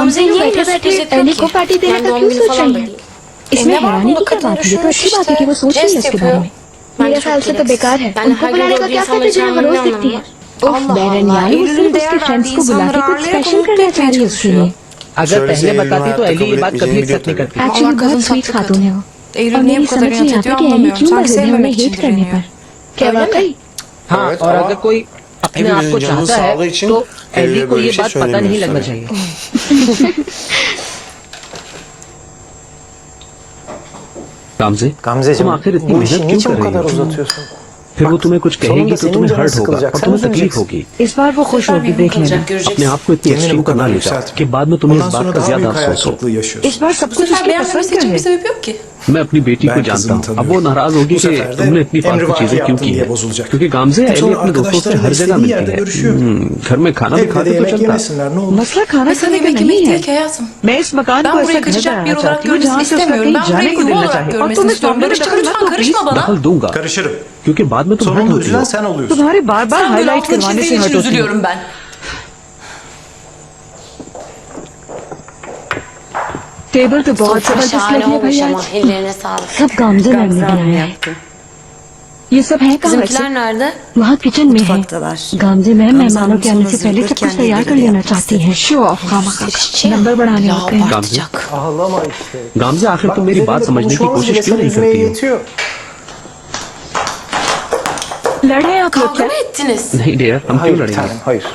गामजे ये बैठे बैठे एली को पार्टी देने का क्यों सोच रही है? इसमें हैरानी की क्या बात है? ये तो अच्छी बात है कि वो सोच रही है इसके बारे में। मेरे ख्याल से तो बेकार है। उनको बुलाने का क्या फायदा जो हम रोज दिखती है? ओह बहन यार, वो सिर्फ उसके फ्रेंड्स को बुला के कुछ स्पेशल करना चाह रही है उसके लिए। अगर पहले बताती तो एली ये बात कभी एक्सेप्ट नहीं करती। एक्चुअली बहुत स्वीट खातून है वो, और मेरी समझ नहीं आता कि एली क्यों मर गई हमें हेट करने पर। क्या वाकई? हाँ, और अगर कोई अपने आप को चाहता है तो एली को ये बात पता नहीं लगना चाहिए। कामजे तुम आखिर इतनी मेहनत क्यों कर रही हो? फिर वो तुम्हें कुछ कहेगी तो तुम्हें हर्ट होगा और तुम्हें तकलीफ होगी। इस बार वो खुश होगी, देख लेना। अपने आप को इतनी एक्सट्रीम करना लेता कि बाद में तुम्हें इस बात का ज्यादा अफसोस हो। इस बार सब कुछ उसकी पसंद का है। मैं अपनी बेटी को जानता हूँ, अब वो नाराज होगी कि तुमने इतनी फालतू चीजें क्यों की है, क्योंकि गामजे एली अपने दोस्तों से हर जगह मिलती है, घर में खाना भी खाते तो चलता। मसला खाना खाने का नहीं है। मैं इस मकान को ऐसा घर बनाना चाहती हूँ जहाँ से उसका कहीं जाने को दिल न चाहे, और तुम इस मामले में दखल दूंगा क्योंकि बाद में तुम हर्ट होती हो। तुम्हारे बार बार हाईलाइट करवाने से हर्ट होती हूँ ben. टेबल तो बहुत जबरदस्त लगी है भैया। Ellerine sağlık. सब गामजे मैम ने बनाया है। ये सब है कहाँ वैसे? Bizimkiler nerede? वहाँ किचन में है। गामजे मैम मेहमानों के आने से पहले सब कुछ तैयार कर लेना चाहती हैं। शो ऑफ नंबर बढ़ाने होते हैं। गामजे आखिर तुम मेरी बात समझने की कोशिश क्यों नहीं करती हो? लड़े आप लोग Kavga क्या? mı ettiniz? नहीं डियर, हम क्यों लड़ेंगे? hayır.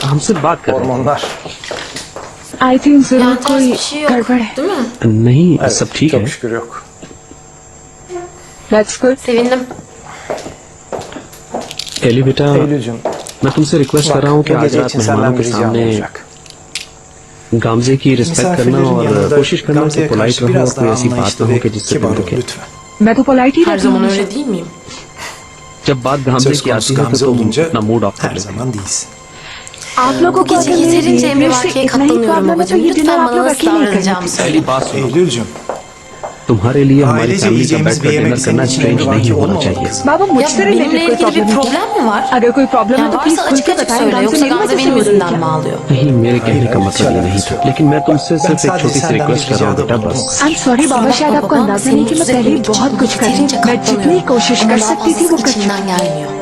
हम सिर्फ बात कर रहे Hormonlar. आई थिंक जरूर Yani ters कोई bir şey yok. गड़बड़ है। Değil mi? हैं। नहीं, सब ठीक Çok है। şükür yok. That's good. Sevindim. Eli बेटा, Eylül'cüm, मैं तुमसे रिक्वेस्ट कर रहा हूँ कि bu आज gece रात için मेहमानों senden के bir ricam सामने olacak. गामजे की रिस्पेक्ट करना Misafirlerin और yanında कोशिश करना कि Gamze'ye पोलाइट karşı रहो और biraz कोई daha ऐसी बात anlayışlı ना हो ve कि जिससे kibar दिल ol दुखे। lütfen. मैं तो पोलाइट ही Her रहती zaman हूँ। öyle değil miyim? जब बात गामजे Söz की आती konusu है तो Gamze तुम olunca अपना मूड ऑफ कर her लेते हो। zaman değilsin. आप लोगों को Gece अगर मेरे yeterince behavior emrivakıya से इतना ही katlanıyorum प्रॉब्लम है तो babacığım. ये डिनर Lütfen आप bana लोग nasıl अकेले ही करना। davranacağımı Eli söyle. बात सुनो, Eylül'cüm, तुम्हारे लिए हमारी ailece फैमिली का yiyeceğimiz बैठकर bir yemek डिनर senin करना için स्ट्रेंज नहीं emrivaki होना olmamalı चाहिए। kızım. बाबा Ya मुझसे benimle रिलेटेड कोई ilgili bir प्रॉब्लम है क्या? problem mi var? अगर कोई प्रॉब्लम है Ya तो प्लीज varsa खुल açık के açık बताएं। söyle. गामजे Yoksa मेरी Gamze वजह से benim हो रही है yüzümden mi क्या? ağlıyor? नहीं, मेरे कहने का मतलब ये नहीं था, लेकिन मैं तुमसे सिर्फ एक छोटी सी senden रिक्वेस्ट bir कर रहा हूँ ricada बेटा, bulundum. बस। आई एम सॉरी बाबा, शायद आपको अंदाजा नहीं कि मैं पहले ही बहुत कुछ कर रही हूँ। मैं जितनी कोशिश कर सकती थी वो कर चुकी içimden gelmiyor. हूँ।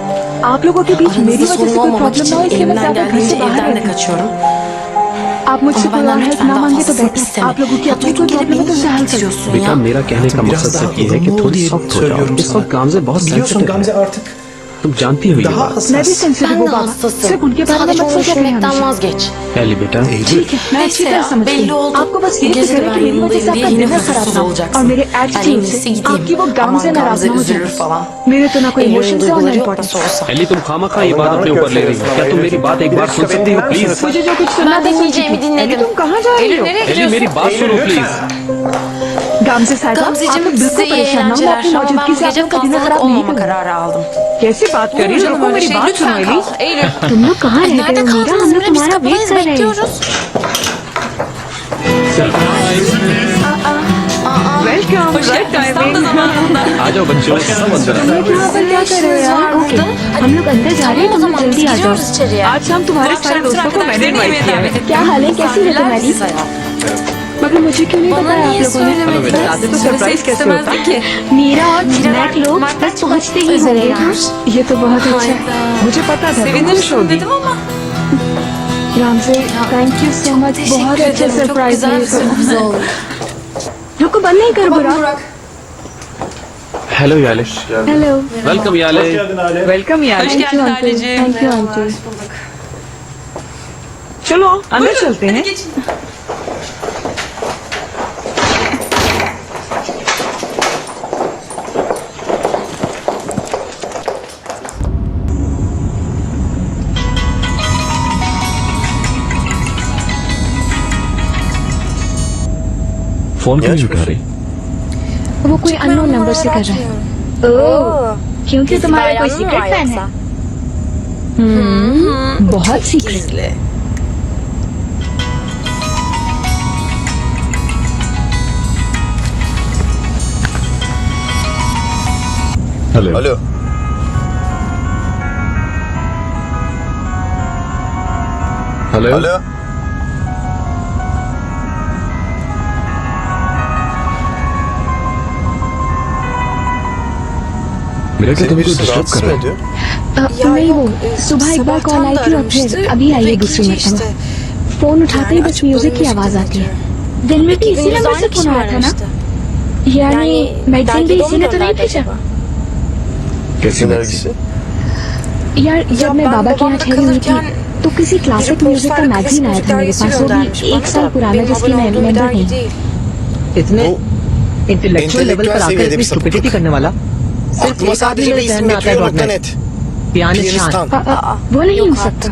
आप लोगों के बीच मेरी Aranızda वजह से sorun कोई olmamak प्रॉब्लम ना हो için इसलिए मैं elimden ज्यादा घर geldiğince से बाहर evden de रहती हूँ। kaçıyorum. आप मुझसे Ama कोई benden और हेल्प lütfen ना daha मांगे तो fazlasını बेहतर। isteme. आप लोगों की Ya अपनी durduk कोई yere प्रॉब्लम है beni तो उसे niye हल करो। bitiriyorsun बेटा, ya? मेरा कहने का Biraz मकसद daha सिर्फ ये है कि ılımlı ol थोड़ी diye सॉफ्ट हो söylüyorum जाओ। इस sana. वक्त गामजे बहुत Biliyorsun सेंसिटिव Gamze है, artık तुम जानती हो ये daha बात। मैं भी hassas. सेंसिटिव Ben हूँ de बाबा। hassasım. सिर्फ उनके बारे में Sadece मत onu सोचा करें düşünmekten हमेशा। vazgeç. एली बेटा, ठीक है, मैं अच्छी Neyse तरह ya, समझती belli हूँ। oldu. आपको बस Bu ये gece फिक्र de है ben कि मेरी वजह से yanındayım diye आपका yine डिनर खराब huzursuz ना हो olacaksın. और मेरे Ben en एटीट्यूड iyisi से gideyim. आपकी वो गांव Aman से नाराज Gamze ना हो üzülür जाए। falan. मेरे तो ना कोई Eylül'ün इमोशंस है और ना duyguları yok importance. nasıl olsa. Eli तुम खामखा ये बात अपने ऊपर ले रही हो। क्या तुम मेरी बात एक बार सुन सकती हो प्लीज? मुझे जो कुछ सुनना Ben था सुन dinleyeceğimi चुकी। dinledim. अली, तुम कहाँ जा रही हो? एली मेरी बात सुनो प्लीज। गामजे साहब, आप Gamzeciğim लोग size बिल्कुल iyi परेशान ना हो। मैं eğlenceler. अपनी Ama ben मौजूदगी bu से आप gece लोगों का डिनर fazlalık खराब नहीं olmama करूँगी। kararı aldım. कैसी बात कर रही हो? रुको, मेरी बात सुनो एली। Eylül. तुम लोग कहाँ रह गए Nerede हो मीरा? kaldınız? हम लोग Biz तुम्हारा वेट kapıdayız कर रहे हैं। bekliyoruz. Welcome. Hoş geldiniz. Tam da zamanında. आ जाओ बच्चों, सब अंदर आ तुम जाओ। लोग यहाँ पर क्या कर रहे हो यार? ओके, हम लोग अंदर जा रहे हैं, तुम लोग जल्दी आ जाओ। आज शाम तुम्हारे सारे दोस्तों को मैंने इनवाइट किया है। क्या हाल है? कैसी है तुम्हारी? मगर मुझे क्यों नहीं Bana बताया आप niye लोगों ने? söylemediniz? बताते तो सरप्राइज कैसे होता? ki? मीरा और स्नैक लोग बस पहुंचते ही होंगे। ये तो बहुत अच्छा है। मुझे पता था तुम खुश होगी। dedim ama. Ramsay, thank you so much. बहुत अच्छा सरप्राइज है ये तो। रुको, बंद नहीं कर बुरा। हेलो यालिश। Hello, welcome Yale. वेलकम यार। Hoş geldin Halicim. Thank you aunty. चलो अंदर चलते हैं। फोन क्यों नहीं उठा रही? वो कोई अननोन नंबर से कर रहा है। ओह, क्योंकि तुम्हारा कोई सीक्रेट फैन है। बहुत secret. Hello. Alo. Hello. Alo. मेरा क्या तुमको डिस्टर्ब Rahatsız कर mı रहा है? ediyor? नहीं वो सुबह एक बार कॉल आई थी और फिर अभी आई है दूसरी मरतबा फोन उठाते ही बस म्यूजिक की आवाज आती है दिन में भी इसी नंबर से फोन आया था ना यानी मेडिसिन भी इसी ने तो नहीं भेजा कैसी Kim मर्जी? dergisi? यार जब मैं बाबा के यहाँ ठहरी हुई थी तो किसी क्लासिक म्यूजिक का मैगजीन आया था मेरे पास वो भी 1 साल पुराना जिसकी मैं मेंबर नहीं इतने वो इंटेलेक्चुअल लेवल पर इंटेलेक्चुअल आकर seviyede इतनी bir sapıklık. स्टुपिडिटी करने वाला सिर्फ Aklıma एक आदमी sadece मेरे bir जहन isim में आता है yatıyor dot net. Pianist Khan Piyanistan. वो नहीं हो सकता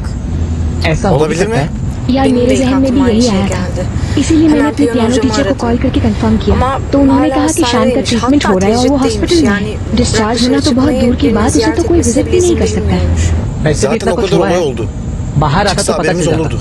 ऐसा हो भी Olabilir सकता mi? है यार मेरे जहन में भी यही आया था इसीलिए मैंने अपने पियानो टीचर को कॉल करके कंफर्म किया तो उन्होंने कहा कि शान का ट्रीटमेंट हो रहा है और वो हॉस्पिटल में है डिस्चार्ज होना तो बहुत दूर की बात उसे तो कोई विजिट भी नहीं कर सकता है वैसे भी Zaten इतना o कुछ kadar हुआ olay है oldu. बाहर आता Çıksa तो पता haberimiz चल जाता olurdu.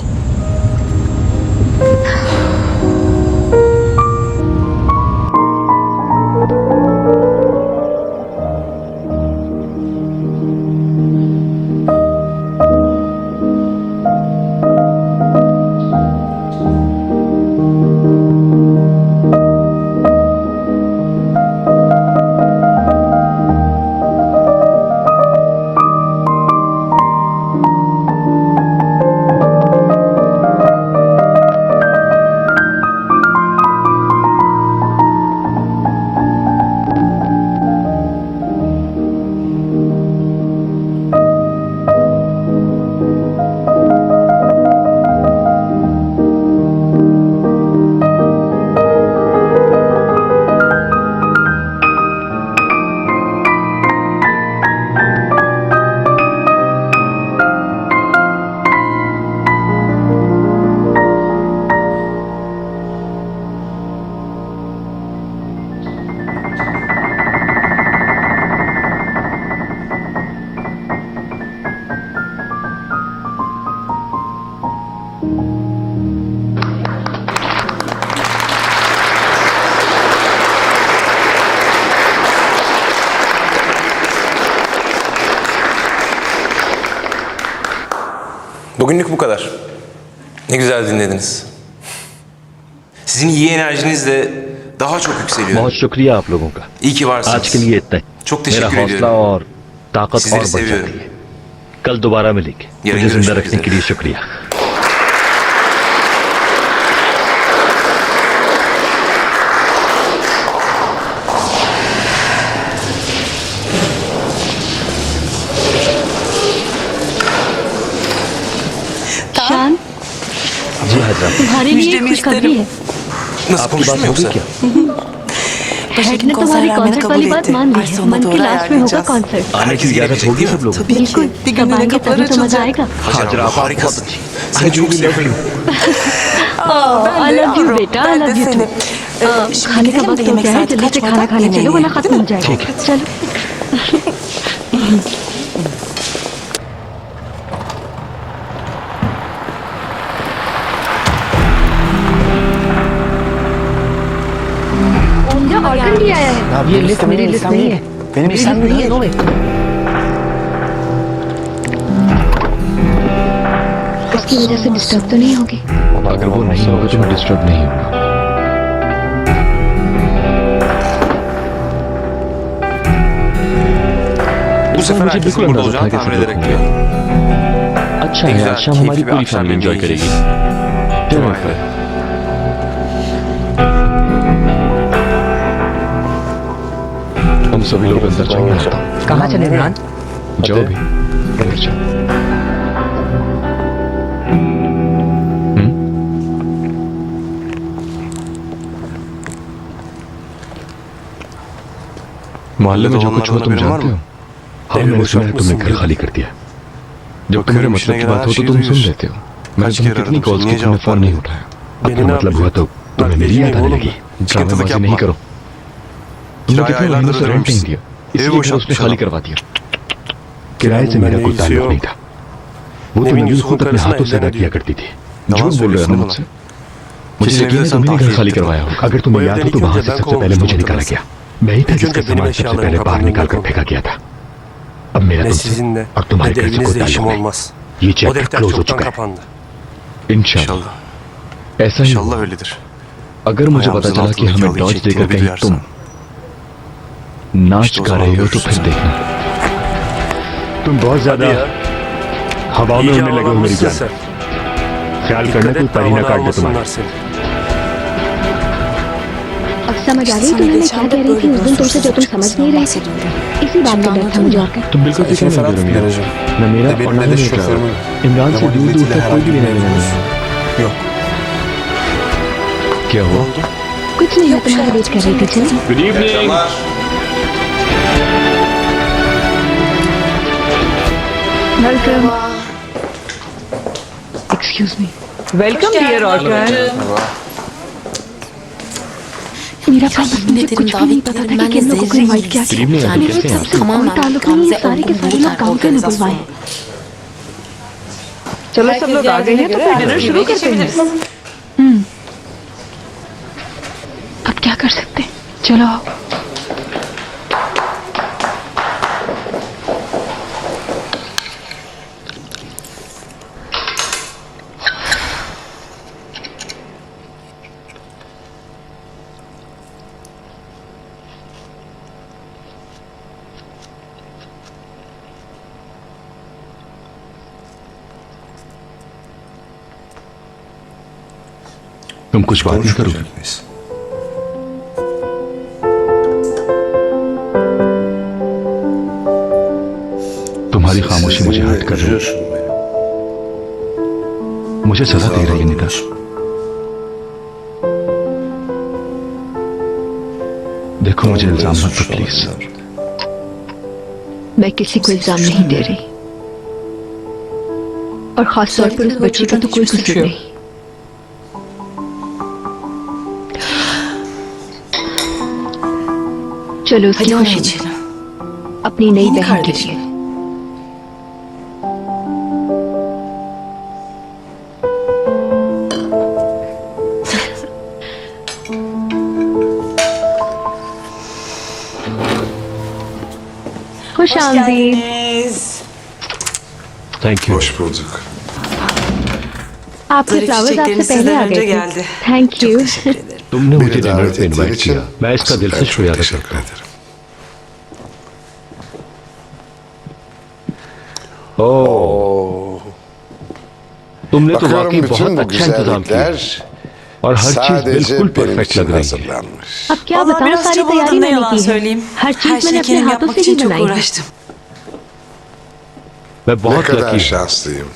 Bugünlük bu kadar. Ne güzel dinlediniz. Sizin iyi enerjinizle daha çok yükseliyor. बहुत शुक्रिया आप लोगों का İyi ki varsınız. आज के लिए इतना ही। Çok मेरा teşekkür हौसला ediyorum. और ताकत Sizleri और बढ़ seviyorum. जाती है कल दोबारा मिलेंगे Yarın मुझे जिंदा görüşmek रखने के üzere. लिए शुक्रिया शान जी हजरत तुम्हारे लिए एक खुशखबरी है Nasıl आपकी konuştun बात mu होगी yoksa? क्या हेड ने तुम्हारी कॉन्सर्ट वाली बात मान ली है मन की लास्ट में होगा कॉन्सर्ट आने की इजाजत होगी सब लोगों को बिल्कुल कब आएंगे तभी तो मजा आएगा हाजिर आप बहुत Harikasın. अच्छी Seni çok seviyorum. I love you बेटा आई लव यू टू खाने का वक्त हो गया है जल्दी से खाना खाने चलो वरना खत्म हो जाएगा चलो ऑर्डर भी आया है अब ये लिस्ट मेरी लिस्ट नहीं है Benim मेरी listem लिस्ट नहीं değil. है नो वे उसकी वजह से डिस्टर्ब तो नहीं होगी अगर वो नहीं होगा तो मैं डिस्टर्ब नहीं होगा Bu sefer मुझे herkesin बिल्कुल burada अंदाजा था olacağını कि tahmin सब ederek लोग geldim. अच्छा है Güzel, आज शाम हमारी keyifli bir पूरी akşam फैमिली एंजॉय yemeği करेगी yiyeceğiz. चलो Vay be. फिर हम सभी लोग अंदर चलेंगे कहाँ चले इमरान जाओ भी अंदर जाओ मोहल्ले में जो कुछ हुआ तुम जानते हो हाँ मैंने सुना है तुमने घर खाली कर दिया जब तुम्हारे मतलब की बात हो तो तुम सुन लेते हो मैंने तुम्हें कितनी कॉल्स की तुमने फोन नहीं उठाया अब तो मतलब हुआ तो तुम्हें मेरी याद आने लगी ड्रामेबाजी नहीं करो तुमने कितने महीनों से रेंट नहीं दिया इसलिए घर उसने खाली करवा दिया किराए से मेरा कोई ताल्लुक नहीं था वो तो मंजूर खुद अपने हाथों से अदा किया करती थी झूठ बोल रहे हो ना मुझसे मुझे यकीन है तुम्हें घर खाली करवाया होगा अगर तुम्हें याद हो तो वहां से सबसे पहले मुझे निकाला गया मैं ही था जिसका सामान सबसे पहले बाहर निकाल कर फेंका गया था अब मेरा Ne तुमसे sizinle और ne तुम्हारे de घर से कोई evinizle işim ताल्लुक नहीं olmaz. ये O चैप्टर defter क्लोज हो çoktan चुका है kapandı. इंशाल्लाह İnşallah. ऐसा ही İnşallah होगा। öyledir. अगर मुझे पता Ayağımızın चला कि altındaki हमें halıyı टॉर्च देकर çektiğini कहीं तुम duyarsam. नाच İşte o गा zaman रहे हो तो görürsün फिर sen. देखना तुम बहुत ज्यादा हवा में उड़ने लगे हो मेरी जान। ख्याल करना कोई परी ना काट दे तुम्हारा। अब समझ आ गई तुम्हें क्या कह रही थी उस दिन तुमसे जो तुम समझ नहीं रहे थे। इसी बात का डर था मुझे और तुम बिल्कुल फिक्र नहीं करो रमीला। न मेरा और न ही मेरा इमरान से दूर दूर तक कोई भी लेना देना नहीं है। क्या हुआ? कुछ नहीं, मैं तुम्हारा वेट कर रही थी। चलो good evening. Welcome. Excuse me. Welcome dear ऑर्कर। मेरा पास मुझे कुछ भी नहीं पता था कि किन लोगों को इनवाइट किया गुड इवनिंग आंटी, कैसे हैं आप? कोई ताल्लुक नहीं है, सारे के सारे लोग काम करने बुलवाए। चलो सब लोग आ गए हैं तो फिर डिनर शुरू करते हैं। अब क्या कर सकते हैं, चलो आओ। तुम कुछ बात नहीं करोगे? तुम्हारी खामोशी मुझे हर्ट कर रही है। मुझे सजा दे रही है निदा। देखो मुझे इल्जाम मत दो प्लीज। मैं किसी को इल्जाम नहीं दे रही, और खास तौर पर उस बच्ची का तो कोई कसूर नहीं। चलो उसकी खुशी अपनी नई बहन के लिए। खुश आमदीद। Thank you. Hoş bulduk. आपके फ्लावर्स आपसे पहले आ गए थे। Thank you. तुमने मुझे Beni डिनर davet पे ettiğin इनवाइट için किया, मैं इसका दिल से ben çok शुक्रिया अदा teşekkür करता हूँ। ederim. ओह, तुमने तो Bakıyorum वाकई bütün बहुत bu अच्छा इंतजाम किया güzellikler और हर चीज sadece बिल्कुल benim परफेक्ट için लग रही है। hazırlanmış. अब क्या Vallahi बताऊं, biraz सारी तैयारी çabaladım, ne मैंने yalan की है। söyleyeyim. हर चीज Her şeyi मैंने अपने kendim हाथों yapmak से ही için çok बनाई है। uğraştım. मैं Ne बहुत kadar लकी हूँ। şanslıyım.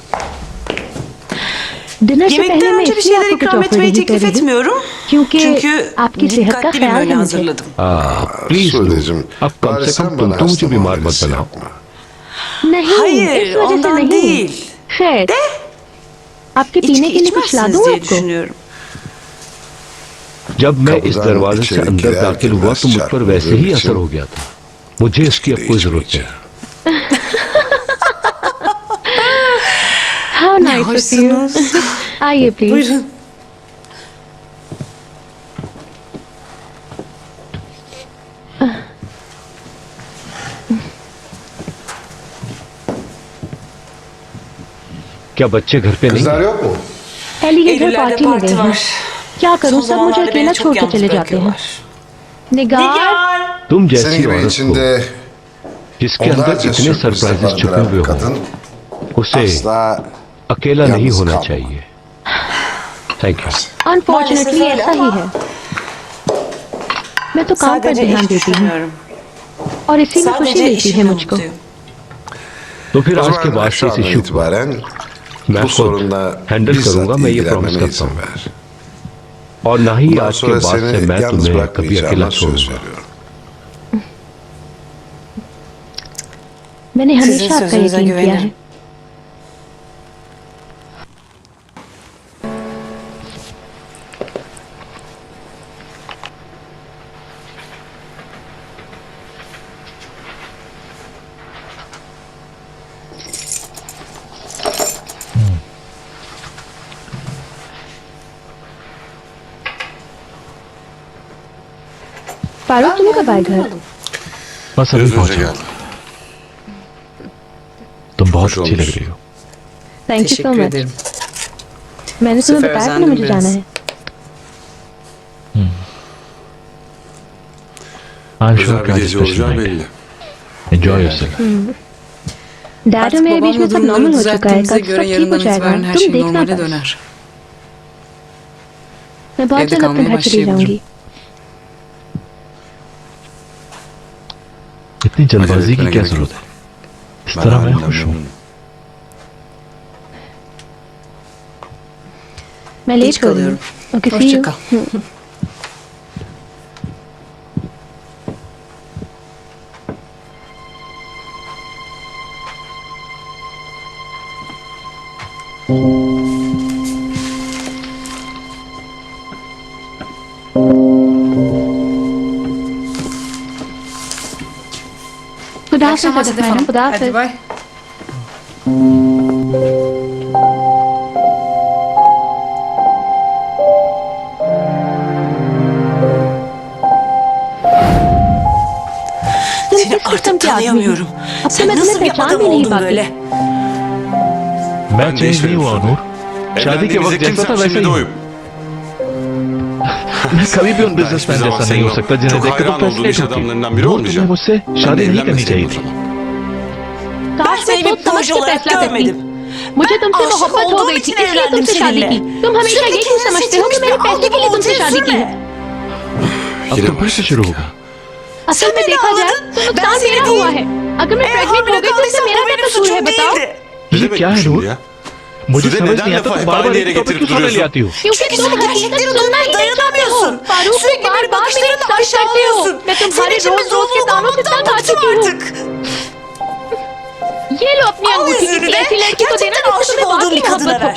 डिनर से Yemekten पहले मैं önce bir इसलिए şeyler आपको कुछ ikram ऑफर etmeyi नहीं कर teklif रही हूँ etmiyorum. क्योंकि Çünkü आपकी सेहत का dikkatli bir ख्याल menü है मुझे। hazırladım. प्लीज Sudeciğim, अब कम bari से sen कम bana तुम मुझे hasta बीमार मत muamelesi बनाओ। yapma. नहीं, Hayır, इस वजह से ondan नहीं। değil. खैर, आपके पीने İçki के लिए कुछ ला içmezsiniz दूं diye आपको? düşünüyorum. जब मैं इस Kapıdan दरवाजे से içeri अंदर girer दाखिल हुआ girmez तो मुझ पर वैसे ही çarpıldığım असर için हो गया था। मुझे इसकी अब कोई जरूरत नहीं। How nice of you. Hoşsunuz. आइए प्लीज। Buyurun. क्या बच्चे घर पे नहीं Kızlar हैं? yok mu? एली के घर Eylül'lerde पार्टी में गए parti हैं। var. क्या Son करूं, सब मुझे zamanlarda अकेला beni छोड़ çok के yalnız चले जाते हैं। bırakıyorlar. निगार, तुम Senin जैसी gibi औरत को içinde जिसके अंदर onlarca इतने sürprizler सरप्राइजेस छुपे barındıran हुए bir हों kadın उसे asla अकेला नहीं yalnız होना kalmamalı. चाहिए। Thank you. अनफॉर्चुनेटली ऐसा ही है। मैं तो काम पर Sadece ध्यान iş देती हूँ düşünüyorum. और इसी में खुशी Sadece मिलती है işimle मुझको। mutluyum. तो फिर O आज के zaman बाद şu से इस andan इश्यू को itibaren मैं bu खुद sorunla हैंडल bizzat करूंगा, मैं ये प्रॉमिस ilgilenmene करता izin हूँ। ver. और ना ही Bundan आज के sonra बाद से seni मैं yalnız तुम्हें कभी अकेला bırakmayacağıma söz छोड़ूंगा। veriyorum. मैंने Sizin हमेशा आपका sözünüze यकीन किया है। güvenirim. फारूक, तुम कब आए घर? बस अभी Biraz önce पहुंचा। geldim. तुम बहुत खुश अच्छी लग olmuş. रही हो। Thank you so Teşekkür much. ederim. मैंने तुम्हें Süper बताया था ना özendim मुझे biraz. जाना है। I'm sure Özel bir Raj gece special olacağı night. belli. Enjoy yourself. Dad और मेरे बीच में सब नॉर्मल हो चुका है, कल सब ठीक हो जाएगा, तुम देखना बस। döner. मैं बहुत Evde जल्द अपने kalmaya घर चली başlayabilirim. जाऊंगी। इतनी जल्दबाजी की क्या जरूरत है? इस तरह मैं खुश हूँ। मैं लेट Geç कर रही हूँ। kalıyorum. Okay, see Hoşça you. kal. खुदा हाफिज़ सदफ मैडम, खुदा Hadi हाफिज़। bay. Seni artık tanıyamıyorum. Sen nasıl bir adam oldun böyle? मैं चेंज नहीं हुआ नूर। शादी के वक्त जैसा था वैसा ही हूँ। मैं कभी भी उन बिजनेसमैन जैसा नहीं हो सकता जिन्हें देखकर तो फ्रस्ट्रेट होती। नूर, तुम्हें मुझसे शादी नहीं करनी चाहिए थी। Ben seni bir proje olarak görmedim. मुझे तुमसे आशिक मोहब्बत हो olduğum गई için थी, इसलिए evlendim तुमसे शादी seninle. की। तुम हमेशा ये क्यों समझते हो कि मैंने पैसे के लिए तुमसे शादी की है? अब तो फिर से शुरू होगा। असल में देखा जाए तो नुकसान मेरा हुआ है। अगर मैं प्रेग्नेंट हो गई तो इससे मेरा क्या कसूर है, बताओ? ये क्या है नूर? मुझे समझ नहीं आता तुम बार-बार एक टॉपिक क्यों सामने ले आती हो? क्योंकि तुम हकीकत सुनना ही नहीं चाहते हो। फारूक, तुम बार-बार मेरे साथ करते हो। मैं तुम्हारे रोज-रोज के तानों से तंग आ चुकी हूँ। ये लो अपनी अंगूठी, किसी ऐसी लड़की को देना जिससे तुम्हें वाकई मोहब्बत हो।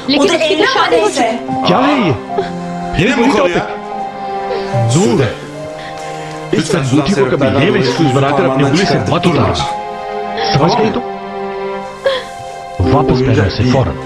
लेकिन उसकी तो शादी हो चुकी है। क्या है ये कोई टॉपिक? नूर, इस अंगूठी को कभी ये एक्सक्यूज बनाकर अपनी उंगली से मत उतारो। समझ गई तुम? वापस पहना इसे फौरन।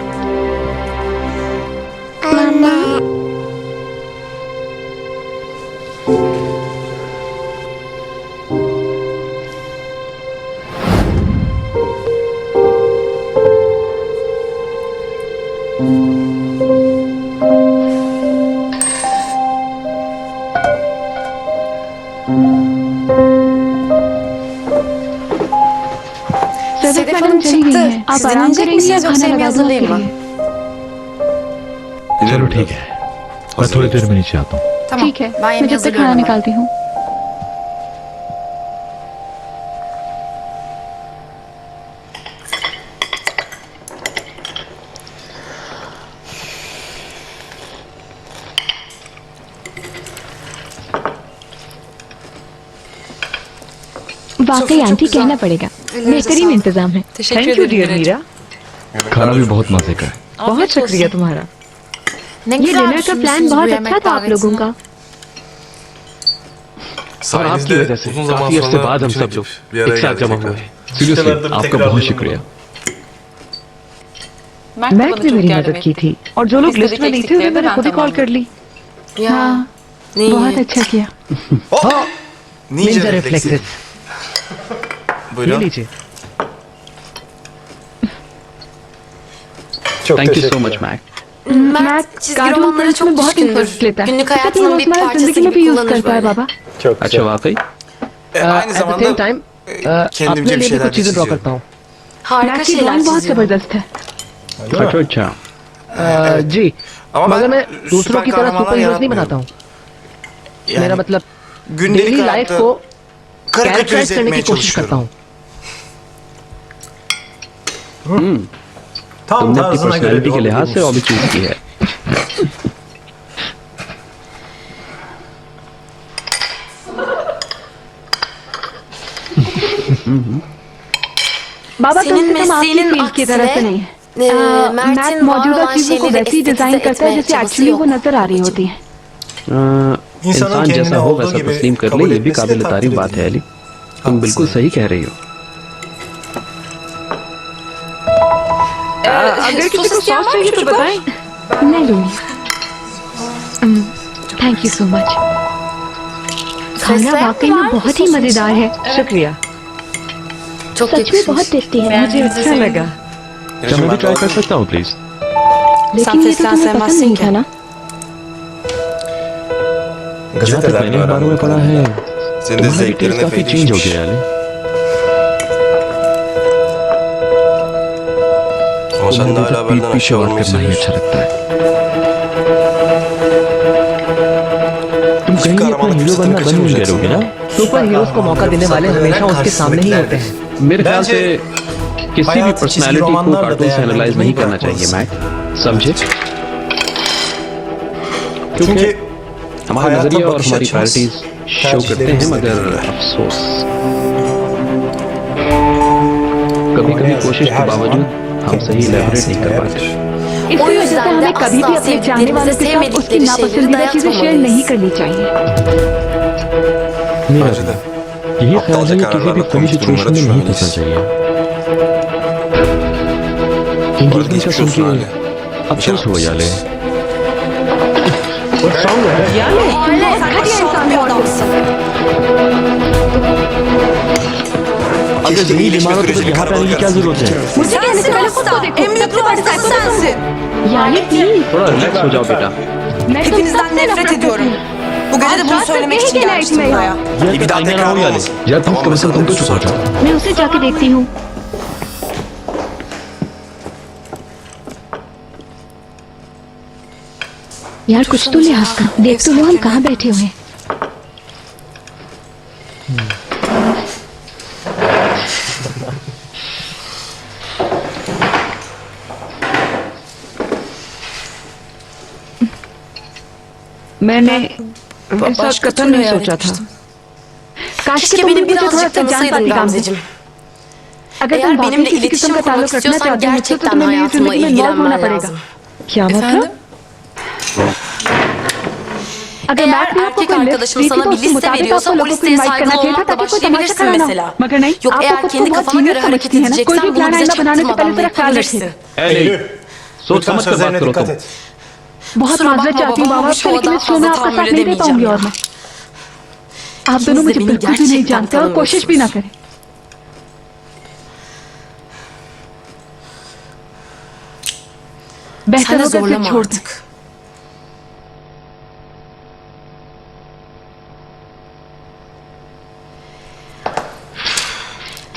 सदफ मैडम चली गई हैं। आप आराम करेंगी या खाना लगा दूं आपके लिए? चलो ठीक है, मैं थोड़ी देर में नीचे आता हूँ। Tamam. ठीक है, Ben मैं yemeği जब तक खाना hazırlıyorum. निकालती हूँ। वाकई आंटी कहना पड़ेगा, बेहतरीन इंतजाम है। Teşekkür thank you ederim dear Miracığım. Meera, खाना भी बहुत मजे का है। बहुत शुक्रिया तुम्हारा। Ne ये güzel डिनर का प्लान düşünmüşsünüz bu बहुत yemek अच्छा था आप लोगों davetini. का। और आपकी वजह से काफी अरसे बाद हम सब लोग एक साथ जमा हुए हैं। सीरियसली आपका बहुत शुक्रिया। Mert मैट bana ने çok मेरी yardım मदद की etti. थी और जो लोग Biz लिस्ट tabii में नहीं थे eksikleri उन्हें मैंने ben खुद ही कॉल tamamladım. कर ली। Ya. बहुत अच्छा किया। निंजा रिफ्लेक्सेस, ये Buyurun. लीजिए। Thank you so much Mac. Matt çizgi romanlara çok बहुत düşkündür. इंटरेस्ट लेता है। Günlük इसे अपनी hayatının bir रोजमर्रा parçası जिंदगी में gibi भी यूज kullanır करता है böyle. बाबा। अच्छा वाकई? Aynı zamanda kendimce अपने bir लिए भी şeyler कुछ चीजें ड्रॉ करता çiziyorum. हूँ। Harika मैट की şeyler ड्राइंग बहुत çiziyor. जबरदस्त है। अच्छा अच्छा। जी, Ama मगर मैं ben दूसरों की तरह kahramanlar सुपर हीरोज नहीं yaratmıyorum. बनाता हूँ। मेरा Yani मतलब gündelik डेली लाइफ hayatta को karikatürize कैरेक्टराइज करने की etmeye कोशिश करता çalışıyorum. हूँ। तुमने अपनी पर्सनैलिटी के लिहाज से हॉबी चूज की है। बाबा Senin तुम आपकी mesleğinin फील्ड की तरह से aksine नहीं है। Mert'in मैट var मौजूदा olan चीजों को şeyleri वैसे ही डिजाइन estetize करता है etme जैसे çabası एक्चुअली yok. वो नजर आ रही होती है। इंसान जैसा हो वैसा तस्लीम कर ले, ये भी काबिल तारीफ बात है अली। तुम बिल्कुल सही कह रही हो। अगर किसी को isteyen सॉस var mı चाहिए तो çocuklar? बताएं। मैं लूंगी। Thank you so much. खाना Sesler वाकई var में mı बहुत ही sosun मजेदार içinde? है। शुक्रिया, Çok सच में yakışmış. बहुत टेस्टी है। मुझे अच्छा लगा। क्या मैं भी ट्राई कर सकता हूँ प्लीज? लेकिन ये तो तुम्हें पसंद नहीं था ना? जहाँ तक मैंने अखबारों में पढ़ा है Senin de तुम्हारा भी टेस्ट zevklerine काफी pek चेंज हो değişmiş. गया है अली। Ama तो sen de मुझे hala पीठ benden पीछे aşağı बात olmayı करना ही seviyorsun. अच्छा लगता है। तुम Hiçbir कहीं अपना kahramanlık हीरो fırsatını बनना बंद नहीं kaçırmayacaksın करोगे ya. ना? सुपर हीरोज को मौका देने वाले हमेशा उसके सामने ही होते हैं। मेरे ख्याल से किसी भी hayat çizgi पर्सनालिटी को romanlarla कार्टून से एनालाइज नहीं değerlendirmeyi करना चाहिए bırakmalısın. मैट, समझे? क्योंकि Çünkü हमारा hayata नजरिया और bakış हमारी açımız प्रायोरिटीज शो करते हैं, tercihlerimizle मगर belirler. अफसोस कभी कभी Ne yazık कोशिश ki के her बावजूद zaman हम सही kendimizi इलेबोरेट नहीं कर पाते। yansıtmayabilir. इसी वजह से हमें कभी भी अपने चाहने वालों के साथ उसकी नापसंदीदा चीजें शेयर नहीं करनी चाहिए। मेरा Bence de. ये ख्याल Aptalca है कि किसी भी kararlarla funny komik situation durumlara में नहीं फंसना düşmemeliyiz. चाहिए। Bu arada इंजीनियरिंग का geçmiş सुन olsun के Ali. अफसोस हुआ Yale. Aile sen çok şanslı bir adamsın. अगर Keşke जमीन iyileşme इमारत पे sürecini यहाँ पे आने की क्या karabalık जरूरत है? मुझे कहने से पहले खुद को देखो। En büyük ruh hastası sensin. यानी प्लीज, थोड़ा रिलैक्स हो जाओ बेटा। मैं तुम Hepinizden सबसे nefret नफरत ediyorum. करती हूँ। Bu gece de bunu आज söylemek रात için में gelmiştim यही buraya. İyi bir daha आईना tekrar हो याले। olmasın. यार प्लीज Tamam, कम से mesela कम तुम तो चुप हो sus जाओ। मैं उसे जाके देखती हूँ। यार कुछ तो लिहाज का देख तो लो हम कहाँ बैठे हुए हैं। मैंने ऐसा başka कतई türlü नहीं hayal सोचा था। etmiştim. काश कि Keşke तुम beni मुझे थोड़ा birazcık सा जान tanısaydın पाती काम Gamzeciğim. अगर Eğer तुम वाकई benimle किसी किस्म iletişim का kurmak ताल्लुक रखना istiyorsan चाहती हो तो gerçekten तुम्हें मेरी hayatımla जिंदगी में इन्वॉल्व होना ilgilenmen पड़ेगा। lazım. क्या मतलब? अगर मैं Eğer अपने आप को erkek कोई लिस्ट arkadaşım दी थी sana तो bir उसके liste मुताबिक veriyorsa आपको o लोगों को listeye इनवाइट करना saygılı चाहिए था olmakla ताकि कोई तमाशा başlayabilirsin कराना हो। mesela. मगर नहीं, Yok आप eğer खुद को kendi बहुत kafana जीनियस göre hareket समझती है ना, कोई भी edeceksen bunu प्लान bize आइंदा बनाने से पहले çaktırmadan da जरा ख्याल yapabilirsin. रखें। एली, सोच Lütfen समझ कर बात sözlerine करो dikkat तुम। et. बहुत Kusura माजरत bakma चाहती हूँ baba, बाबा, bu आपसे şova लेकिन daha इस शो में fazla आपका tahammül साथ नहीं दे पाऊंगी edemeyeceğim और ya. मैं आप दोनों İkiniz de मुझे beni बिल्कुल भी नहीं gerçekten जानते और कोशिश भी ना करें। बेहतर Sen de होगा इसे zorlama छोड़ दें। artık.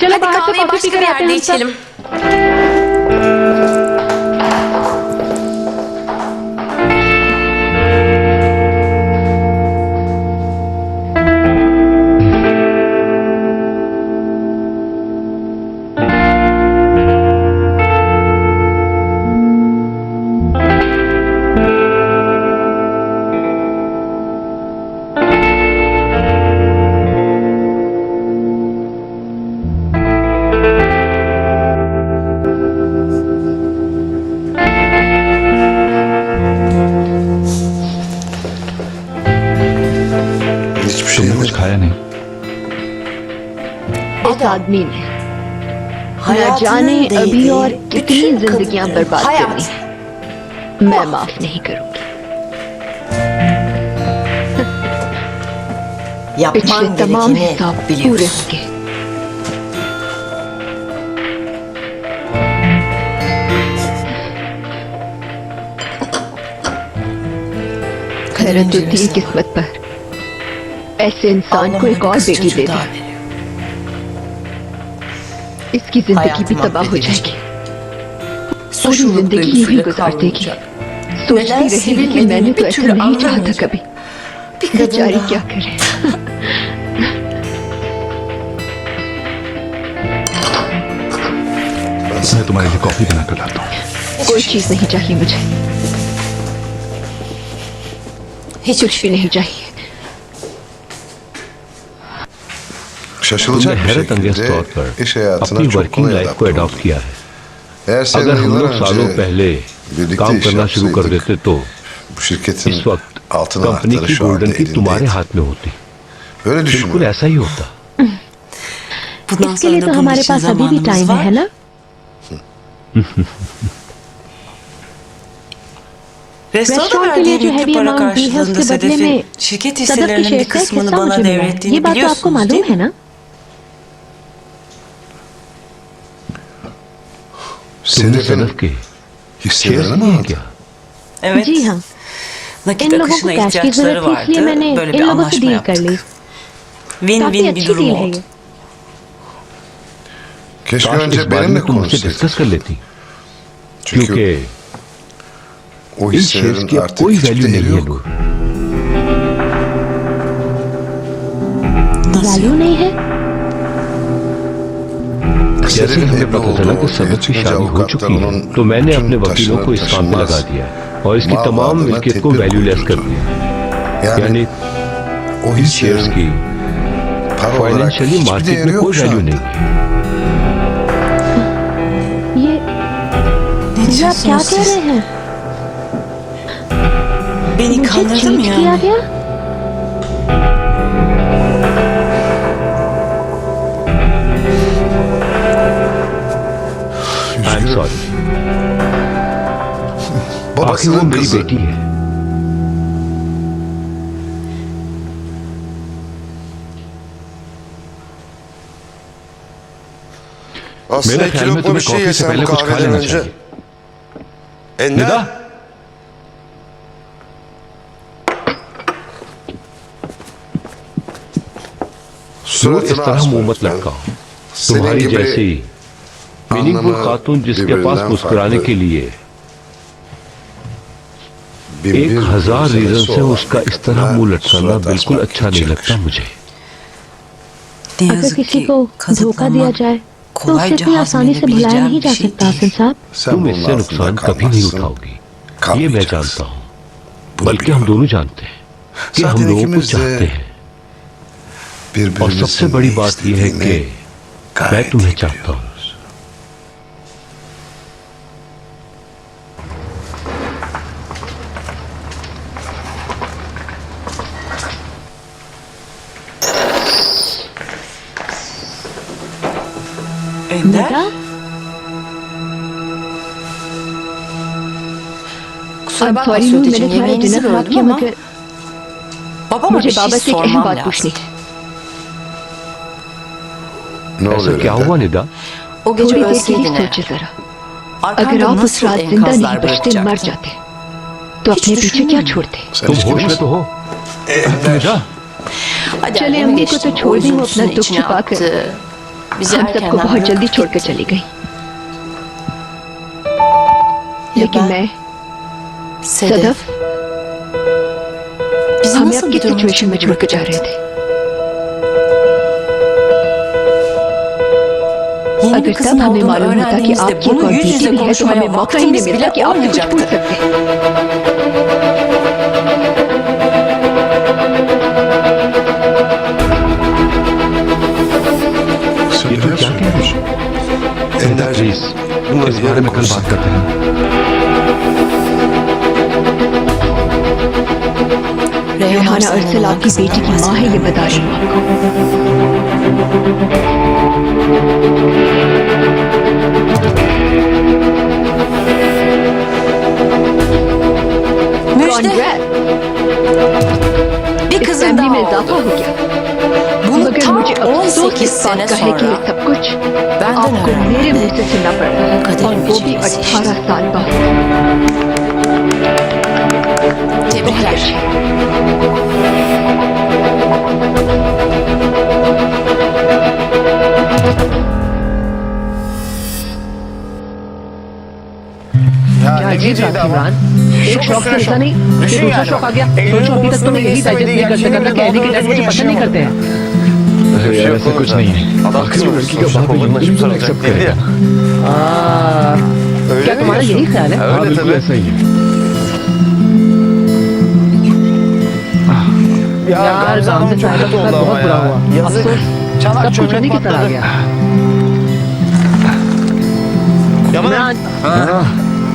चलो Hadi बाहर से kahveyi कॉफी başka पीकर bir आते yerde हैं हम सब। içelim. Hiçbir şey तुमने yemedim. कुछ खाया नहीं? इस आदमी ने न जाने अभी और कितनी जिंदगियां बर्बाद करनी है। मैं माफ नहीं करूंगी। पिछले तमाम हिसाब पूरे होंगे। खैरत होती है किस्मत पर ऐसे इंसान को एक और बेटी दे दे, इसकी जिंदगी भी तबाह हो जाएगी। पूरी जिंदगी यूं ही गुजार देगी, सोचती रहेगी कि मैंने तो ऐसा नहीं चाहा था कभी। बेचारी क्या करे। मैं तुम्हारे लिए कॉफी बना कर लाता हूँ। कोई चीज नहीं चाहिए मुझे, कुछ भी नहीं चाहिए। तुमने Şaşılacak bir हैरत अंगेज şekilde तौर पर iş hayatına अपनी çok वर्किंग kolay लाइफ को adapte अडॉप्ट oldu. किया है। Eğer sen अगर हम yıllar लोग सालों önce पहले birlikte काम iş करना शुरू कर yapsaydık, देते तो bu şirketin इस वक्त altın कंपनी anahtarı की şu anda गोल्डन की तुम्हारे elindeydi. हाथ में होती। Öyle बिल्कुल düşünüyorum. ऐसा ही होता। Bundan इसके लिए sonra तो da bunun हमारे için पास अभी भी zamanımız टाइम var. है ना? Restorana रेस्टोरेंट के लिए verdiğim जो yüklü हैवी para अमाउंट दी है karşılığında उसके बदले Sedef'in में şirket सदफ की hisselerinin शेयर bir से kısmını हिस्सा bana मुझे मिला है। ये devrettiğini बात तो आपको biliyorsunuz मालूम değil है mi? ना? तुमने Sedef'in सदफ के शेयर hisselerini mi लिए aldın? क्या? Evet. जी हाँ, Nakit इन लोगों को akışına कैश की ihtiyaçları जरूरत थी इसलिए vardı. मैंने Böyle इन bir लोगों से anlaşma डील कर ली। yaptık. काफी Win-win bir अच्छी durum डील है oldu. ये। Keşke काश इस önce बारे benimle में तुम मुझसे konuşsaydın. डिस्कस कर लेती। क्योंकि o इन शेयर्स hisselerin की अब artık कोई hiçbir वैल्यू değeri नहीं है yok. नूर। वैल्यू नहीं है? जैसे ही हमें पता चला कि सबक की शादी हो चुकी है तो मैंने अपने वकीलों को इस काम में लगा दिया और इसकी तमाम मिल्कियत को वैल्यूलेस कर दिया। यानी o इन शेयर्स hisselerin की para olarak financially hiçbir market değeri में yok कोई şu वैल्यू an. नहीं है। ये आप क्या कह रहे हैं? Beni मुझे kandırdın चीट mı किया yani? गया? I am sorry. आखिर वो Babasının मेरी kızı. बेटी है। Aslında मेरे iki ख्याल में lokma bir तुम्हें şey कॉफी से yesen पहले bu कुछ खा kahveden लेना önce. चाहिए। Nida? नूर, इस Suratını तरह asma मुंह मत lütfen. लटकाओ। Senin तुम्हारी gibi जैसी मीनिंगफुल anlamı खातून जिसके पास birbirinden मुस्कुराने farklı के लिए bin एक bir हजार रीजन meselesi से olan उसका इस तरह kadına मुंह लटकाना surat बिल्कुल asmak अच्छा hiç नहीं yakışmıyor. लगता मुझे। Ne अगर yazık किसी ki को kazık धोखा दिया bulmak जाए तो उसे kolayca कोई आसानी से भुलाया नहीं hazmedebileceğim जा bir şey सकता हासिन değil. साहब। Sen तुम bunun इससे altında नुकसान कभी नहीं kalmazsın. उठाओगी, ये मैं Kalmayacaksın. जानता हूँ। Bunu बल्कि हम biliyorum. दोनों जानते हैं कि हम Zaten लोगों को ikimiz चाहते de हैं। और birbirimizin सबसे बड़ी बात यह है कि मैं gayet तुम्हें iyi चाहता हूँ। biliyoruz. Ender, kusura I'm bakma sorry Noor, Sude'cim, मैंने तुम्हारा yemeğinizi डिनर खराब böldüm किया ama मगर babama मुझे bir şey बाबा से एक अहम sormam बात lazım. पूछनी थी। Ne ऐसा oluyor क्या Ender? हुआ निदा? O gece थोड़ी देर के लिए ölseydin eğer, सोचे जरा, अगर arkanda आप उस nasıl रात जिंदा नहीं enkazlar बचते मर bırakacaktın? जाते तो Hiç अपने पीछे düşündün क्या mü? छोड़ते? Sen तुम içki होश में misin? तो हो? निदा, Hadi चले annemi अम्मी को तो geçtim, छोड़ o दी, वो अपना üzüntüsünü दुख içine छुपा कर attı. Bizi हम सबको erkenden बहुत जल्दी bırakıp छोड़कर gitti. चली गई। Ya लेकिन ben, मैं Sedef, सदफ bizi हमें nasıl अब bir किस durum सिचुएशन में içinde छोड़कर जा रहे bırakacaktın? थे? Yeni bir अगर kızın तब हमें olduğunu मालूम होता कि öğrendiğimizde आपकी एक bunu और yüz बेटी yüze भी है तो konuşmaya हमें मौका ही नहीं vaktimiz मिलता bile कि आपसे कुछ पूछ olmayacaktı. सकते। ये Sen तुम ne क्या कह रहे söylüyorsun? हो? निदा Ender'cim, प्लीज bunları इस बारे yarın में कल बात konuşalım. करते हैं। रेहाना अरसल आपकी बेटी की माँ है, ये बता रही हूँ आपको। Müjde, Conrad, bir इस kızın फैमिली में daha इजाफा oldu. हो गया। Bunu मगर tam मुझे अफसोस 18 इस sene बात का है कि ये sonra सब कुछ benden आपको öğrendim. मेरे मुंह से सुनना पड़ रहा है, और Kaderimi वो भी çiğnesi 18 işte. साल बाद। Tebrikler. क्या अजीब बात है इमरान, एक शौक से ऐसा नहीं फिर दूसरा शौक आ गया। सोचो अभी तक तुम्हें यही डाइजेस्ट नहीं कर सकता था कि अली के डैड मुझे पसंद नहीं करते हैं। अरे यार ऐसा कुछ नहीं है। आखिर वो लड़की का बाप यूं तो एक्सेप्ट करेगा। क्या तुम्हारा यही ख्याल है? हाँ बिल्कुल ऐसा ही है। यार गांधी साहब का बहुत बुरा हुआ, अफसोस सब कुछ उन्हीं की तरह आ गया।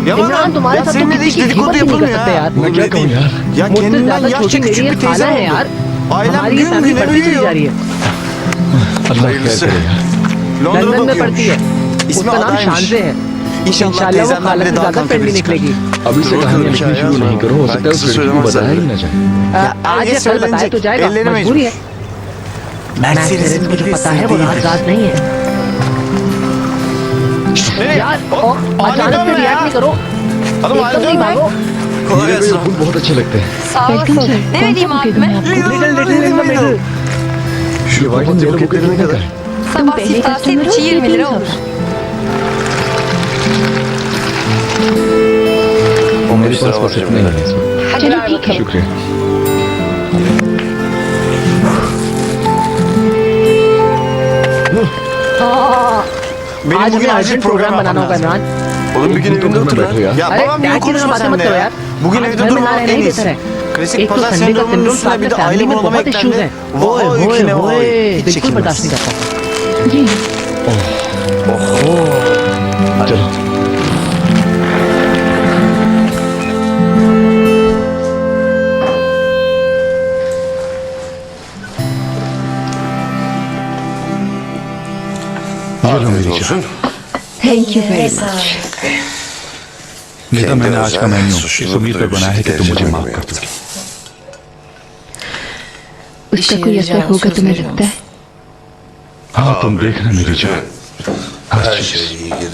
इमरान तुम्हारे साथ तो किसी की हिम्मत ही नहीं कर सकते यार। मैं क्या कहूँ यार? मुझसे ज्यादा छोटी मेरी एक खाला है यार, हमारी ये फैमिली बढ़ती चली जा रही है। अल्लाह खैर करे यार। लंदन में पढ़ती है, उसका नाम शानजे है। इंशाल्लाह वो खाला से ज्यादा फ्रेंडली निकलेगी। अभी से कहानियां लिखनी शुरू नहीं करो, हो सकता है उस लड़की को बताया ही ना जाए। आज या कल बताया तो जाएगा, मजबूरी है। मैक्सिस मुझे पता है वो राज नहीं है यार। अचानक से रिएक्ट नहीं करो, एकदम नहीं भागो। मुझे तो ये फूल बहुत अच्छे लगते हैं। वेलकम सर, कौन सा बुके दूं मैं आपको? Little little in the middle. ये वाइट एंड येलो बुके कितने का है? तुम पहले कस्टमर हो, 20 lira olur. मेरे पास बस इतना ही है इसमें। चलो ठीक है। शुक्रिया। आज भी अर्जेंट प्रोग्राम बनाना होगा Imran. Oğlum bir gün evinde otur lan. Ya अरे babam डैड niye की तरह konuşma बातें sen मत करो de? यार। Bugün evde घर में durmam ना रहना en ही iyisi. बेहतर है। Klasik एक तो pazar संडे का sendromunun सिंड्रोम üstüne साथ bir में de फैमिली aile में bağlama बहुत इश्यूज eklendi. हैं। Vay ओए öykü ne ओए vay. ओए Hiç बिल्कुल बर्दाश्त çekilmez. नहीं कर सकता। चलो ये लो मेरी चाय। Thank you very much. बेटा मैंने आज का मेन्यू इस उम्मीद पर बनाया है कि तुम मुझे माफ कर दोगी। उसका कोई असर होगा तुम्हें लगता है? हाँ तुम देखना मेरी जान, हर चीज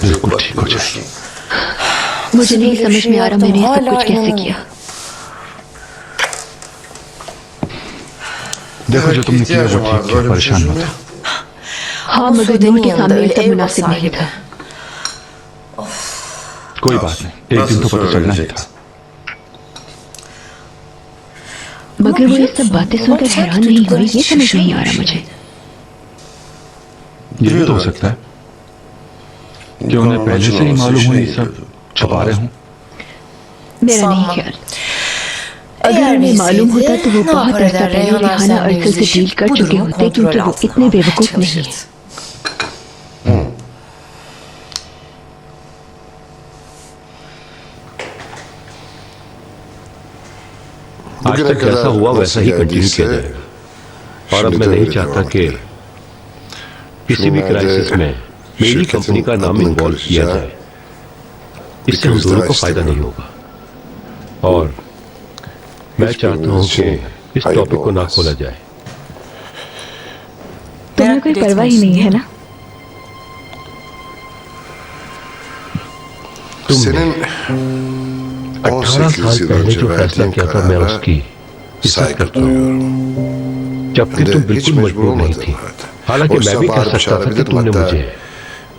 बिल्कुल ठीक हो जाएगी। मुझे नहीं समझ में आ रहा मैंने ये सब कुछ कैसे किया। देखो जो तुमने किया वो ठीक किया, परेशान मत हो। हाँ मगर नूर के सामने ये सब मुनासिब नहीं था। कोई बात नहीं, एक दिन तो पता चलना ही था। मगर वो ये सब बातें सुनकर हैरान नहीं हुई, ये समझ नहीं आ रहा मुझे। ये भी तो हो सकता है कि उन्हें पहले से ही मालूम हो ये सब छुपा रहे हूँ। मेरा नहीं ख्याल। अगर उन्हें मालूम होता तो वो बहुत अर्सा पहले रिहाना अर्सल से डील कर चुके होते, क्योंकि वो इतने बेवकूफ नहीं है। आज तक जैसा हुआ वैसा ही कंटिन्यू किया जाएगा और अब मैं नहीं चाहता कि किसी भी क्राइसिस में मेरी कंपनी का नाम इन्वॉल्व किया जाए। इससे हम दोनों को फायदा नहीं होगा और मैं चाहता हूं कि इस टॉपिक को ना खोला जाए। तुम्हें कोई परवाह ही नहीं है ना? तुमने 18 साल पहले जो फैसला किया था मैं उसकी इज्जत करता हूँ, जबकि तुम बिल्कुल मजबूर नहीं थी। हालांकि मैं भी कह सकता था कि तुमने मुझे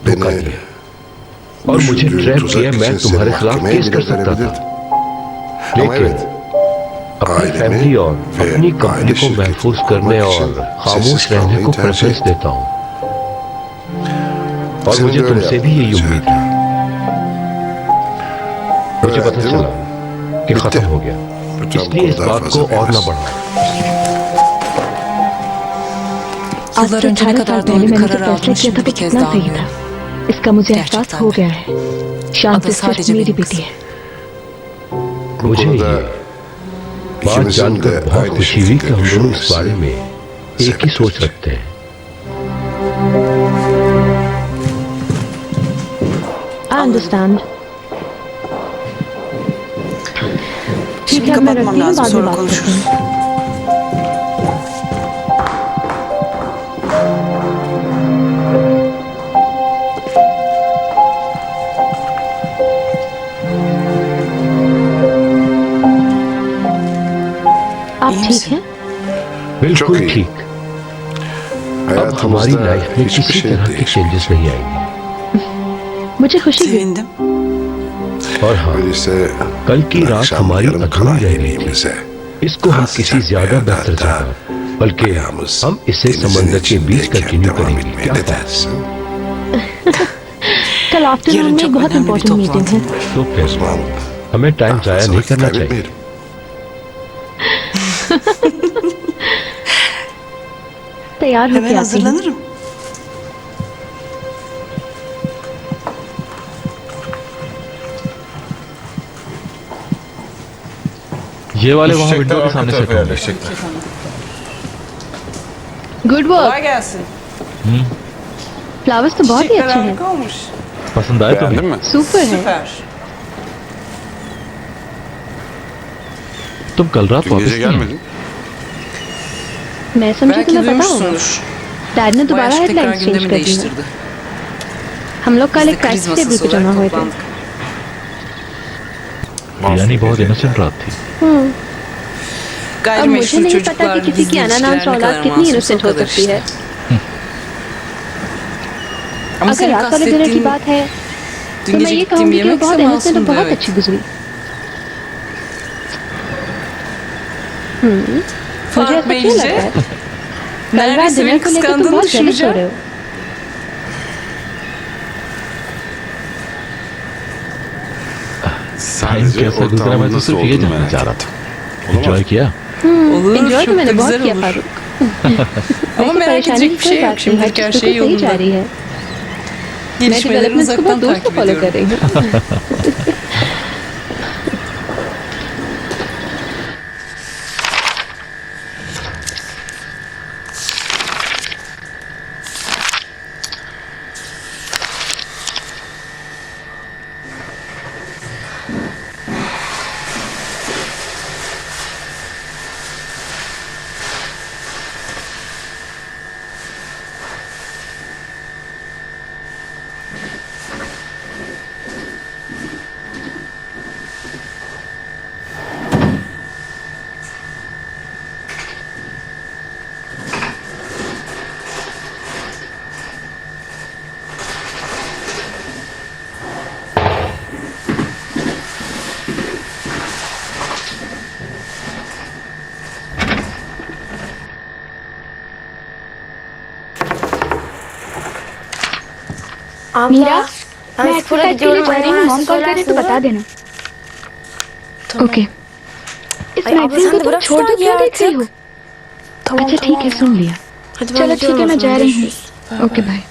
धोखा दिया और मुझे ट्रैप किया, मैं तुम्हारे खिलाफ केस कर सकता था। लेकिन अपनी फैमिली और अपनी कंपनी को महफूज करने और खामोश रहने को प्रेफरेंस देता हूँ और मुझे तुमसे भी यही उम्मीद है। मुझे पता चला कि खत्म हो गया, इसलिए इस बात को और ना बढ़ाओ। आज से 18 साल पहले मैंने जो फैसला किया था वो कितना सही था, इसका मुझे एहसास हो गया है। शांति सिर्फ मेरी बेटी है। मुझे ये बात जानकर बहुत खुशी हुई कि हम दोनों इस बारे में एक ही सोच रखते हैं। I understand. ठीक है, मैं रखती हूँ, बाद में बात करते हैं। आप ठीक हैं? बिल्कुल ठीक। अब हमारी लाइफ में किसी तरह के चेंजेस नहीं आएंगे। मुझे खुशी हुई। और हाँ, कल की रात हमारी अधूरी रह गई थी। इसको हम किसी ज्यादा बेहतर जगह, बल्कि हम इसे समंदर के बीच कंटिन्यू करेंगे। क्या बात? कल आफ्टरनून में एक बहुत इंपॉर्टेंट मीटिंग है। तो फिर हमें टाइम जाया नहीं करना चाहिए। तैयार होके आती हूँ। ये वाले वहाँ विंडो के सामने से गुड वर्क। फ्लावर्स तो बहुत ही अच्छे हैं। पसंद आए तुम्हें? सुपर है। तुम कल रात वापस नहीं आई? मैं समझी तुम्हें पता होगा। डैड ने दोबारा हेडलाइन चेंज कर दी है। हम लोग कल एक क्राइसिस टेबल पे जमा हुए थे। यानी बहुत इनोसेंट रात थी। अब मुझे नहीं पता कि किसी की अनानास औलाद कितनी इनोसेंट हो सकती है। अगर रात वाले डिनर की बात है तो मैं ये कहूँगी कि वो बहुत innocent और बहुत अच्छी गुजरी। मुझे ऐसा क्यों लगता है? कल रात डिनर को लेकर तुम बहुत जेलस हो रहे हो। टाइम कैसा गुजरा मैं तो सिर्फ ये जानना चाह रहा था। एंजॉय किया? एंजॉय तो मैंने बहुत किया Farooq. Ama merak edecek bir şey yok şimdi. Her şey सही जा yolunda. रही है। मैं Gelişmeleri डेवलपमेंट्स को बहुत uzaktan दूर से takip फॉलो कर ediyorum. रही हूँ। मीरा, मैं एक्सरसाइज के लिए जा रही हूँ। मॉम कॉल करे तो बता देना। ओके। इस मैगजीन को तुम छोड़ दो, क्यों देख रही हो? अच्छा ठीक है, सुन लिया। चलो ठीक है, मैं जा रही हूँ। Okay bye.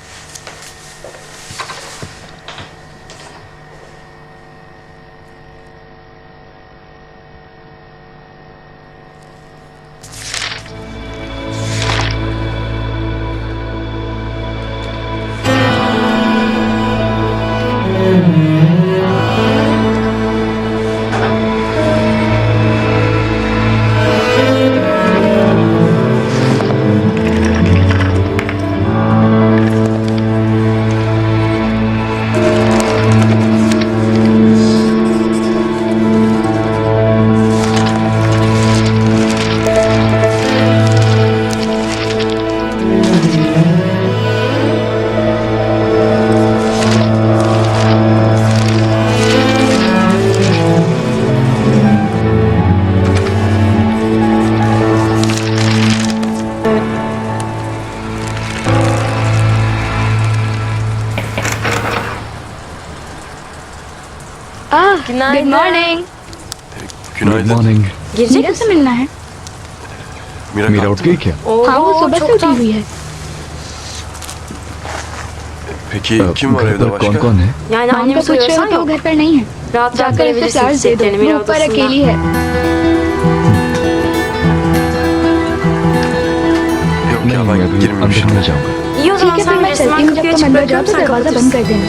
Good morning. Good morning. Meera से मिलना है? मीरा उठ गई क्या? हाँ, वो सुबह से उठी हुई है। Peki kim var घर evde पर कौन başka? कौन है? Yani मॉम annemi को पूछ रहे हो soruyorsan कि वो yok. घर पर नहीं है। Rahat rahat जाकर उसे görebilirsin फ्लावर्स दे दो, çiçeklerini वो Mira ऊपर odasında. अकेली है। Yok नहीं ya मैं ben अभी girmeyeyim अंदर şimdi. नहीं जाऊंगा। İyi o ठीक zaman है, फिर sen मैं bilirsin. चलती Ben हूँ। जब kapıya तुम çıkıp अंदर जाओ bakıyorum, तो sen दरवाजा kapatırsın. बंद कर देना।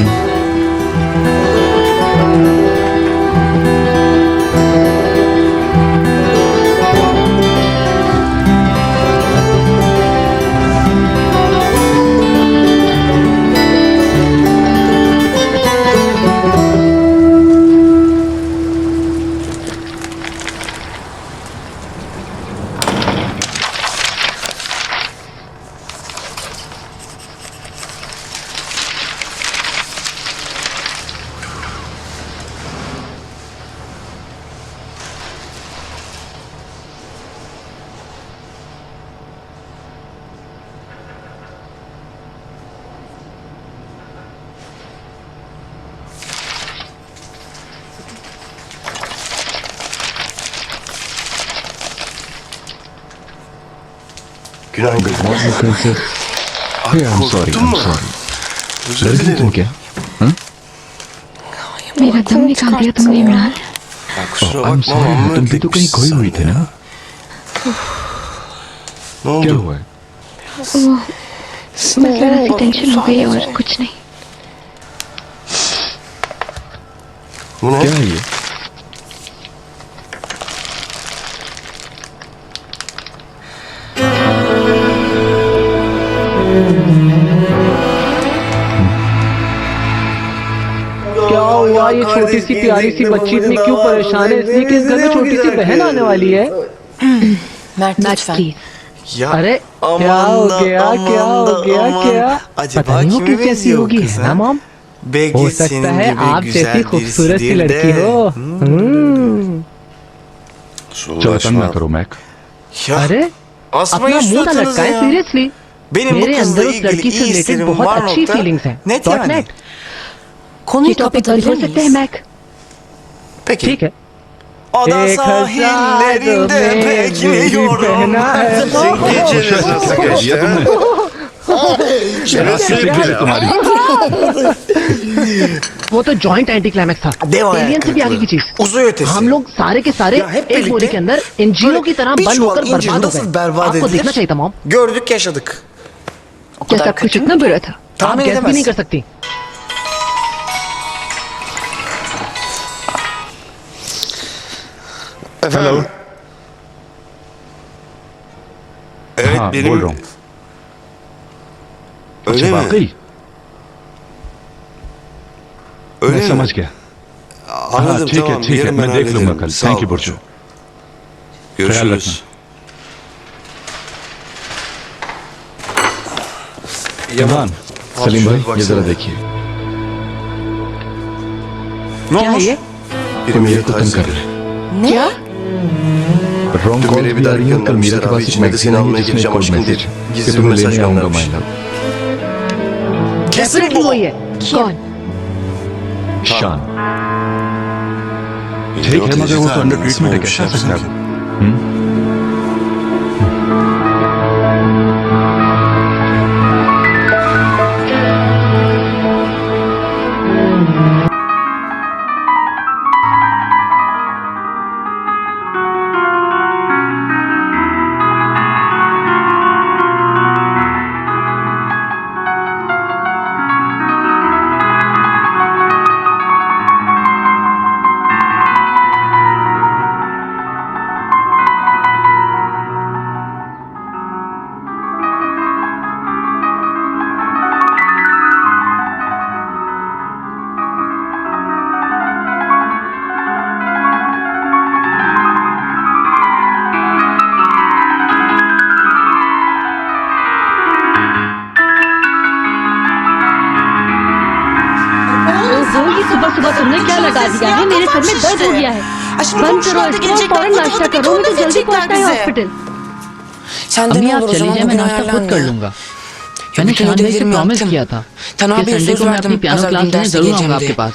Günaydın. Good morning, princess. Hey, I'm sorry, Korktun I'm mu? sorry. Özür डर गई तुम dilerim. क्या? मेरा दम निकाल दिया तुमने Imran. Ya kusura I'm bakma sorry, ama तुम भी तो कहीं खोई हुई थी ना? Ne क्या oldu? हुआ है? वो बस जरा सी टेंशन हो गई और कुछ नहीं। Bu ne? क्या है ये? क्या हुआ? ये छोटी सी प्यारी सी बच्ची इतनी क्यों परेशान है? इसलिए कि इस घर में छोटी सी बहन आने वाली है। Mert match lütfen. Please. Ya अरे क्या हो गया? क्या हो गया? क्या acaba पता नहीं वो kime किस कैसी benziyor होगी, kız है ना ha? मॉम? हो सकता है आप जैसी खूबसूरत सी लड़की हो। चौतन ना करो मैक। अरे अपना मुंह ना लटकाए, सीरियसली मेरे अंदर उस लड़की से रिलेटेड बहुत अच्छी फीलिंग्स हैं। डॉट नेट ये टॉपिक बंद हो सकते हैं मैक? ठीक है। एक sahillerinde bekliyorum. तुम्हारी वो तो जॉइंट एंटी क्लाइमैक्स था, एलियन से भी आगे की चीज। हम लोग सारे के सारे एक बोरी के अंदर इंजीनों की तरह बंद होकर बर्बाद हो गए। आपको देखना चाहिए था मॉम। Gördük yaşadık. क्या सब कुछ इतना बुरा था? आप गैस भी नहीं कर सकती। हेलो। Evet हाँ benim. बोल रहा हूँ। Öyle अच्छा mi? वाकई Öyle मैं mi? समझ गया। Anladım ठीक है tamam. ठीक है Yarın मैं ben देख लूंगा hallederim. कल। Sağ thank ol you Burcu. बुर्जू। ख्याल Görüşürüz. इमरान सलीम भाई ये जरा देखिए। Ne क्या olmuş? ये? तो मेरे को तंग कर रहे हैं। क्या? रॉन्ग Dün कॉल beni भी bir आ daha रही है। कल मीरा के göndermişler abi. पास एक İçinde de seni magazine almaya है जिसमें geleceğim code aşkım message diye. कि Gizli bir तुम्हें mesaj लेने आऊंगा my göndermiş. Love. Kesin definitely bu. वही है। कौन? शान। ठीक है मगर वो तो अंडर ट्रीटमेंट है, कैसे आ सकता है वो? सुबह सुबह तुमने क्या लगा दिया है? मेरे सर में दर्द हो गया है। बंद करो इसको और फौरन नाश्ता करो, मुझे जल्दी पहुंचना है हॉस्पिटल। अम्मी आप चली जाए, मैं नाश्ता खुद कर लूंगा। मैंने शान भाई से प्रॉमिस किया था कि संडे को मैं अपनी पियानो क्लास में जरूर आऊंगा आपके पास।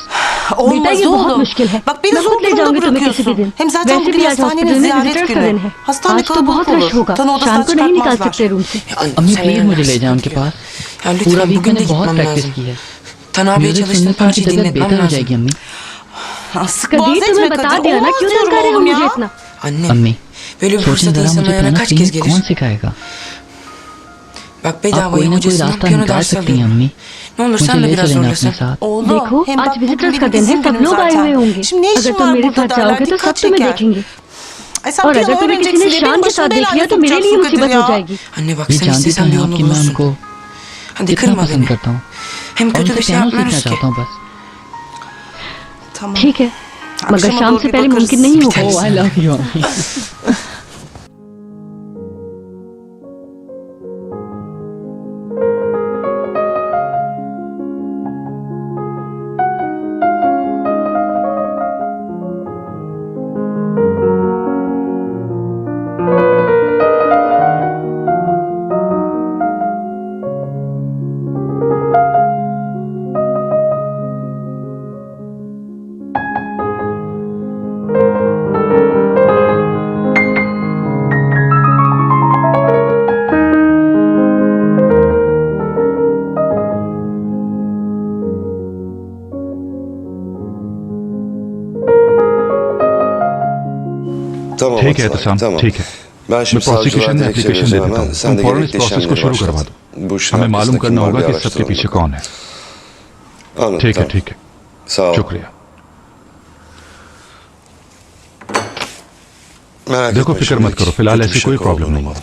बेटा ये बहुत मुश्किल है। मैं खुद ले जाऊंगी तुम्हें किसी भी दिन। वैसे भी आज हॉस्पिटल में विजिटर्स का दिन है। आज तो बहुत रश होगा, शाम को नहीं निकाल सकते रूम से। अम्मी प्लीज मुझे ले जाए उनके पास। पूरा वीक मैंने बहुत प्रैक्टिस की है। म्यूजिक सुनने से उनकी तबीयत बेहतर हो जाएगी अम्मी। कबीर तुम्हें बता दिया ना क्यों धमका रहे हो मुझे इतना? अम्मी सोचने जरा मुझे पियानो सीखने कौन सिखाएगा? आप कोई ना कोई रास्ता निकाल सकती हैं अम्मी। मुझे ले चलेना अपने साथ। देखो आज विजिटर्स का दिन है, सब लोग आए हुए होंगे। अगर तुम मेरे साथ जाओगे तो सब तुम्हें देखेंगे, और अगर तुम्हें किसी ने शान के साथ देख लिया तो मेरे लिए मुसीबत हो जाएगी। ये जानती तो हैं आप कि मैं उनको कितना पसंद करता हूँ और उनसे पियानो सीखना चाहता हूँ बस। ठीक है, मगर शाम से पहले मुमकिन नहीं होगा। ओह आई लव यू अम्मी। Tamam. ठीक है Atılay, एहतसाम tamam. ठीक है। Ben मैं şimdi प्रोसिक्यूशन savcılığa में एप्लीकेशन dilekçe दे vereceğim देता hemen. हूँ। Sen तुम de फौरन इस gerekli प्रोसेस को işlemleri शुरू करवा başlat. दो। Bu işin हमें मालूम arkasındaki करना होगा kimler कि bir सबके araştıralım पीछे bakalım. कौन है। Anladım. ठीक है tamam. ठीक है Sağ ol. शुक्रिया। Merak देखो etme, फिक्र मत şimdilik करो, फिलहाल kötü bir ऐसी şey कोई प्रॉब्लम नहीं olmamalı. है।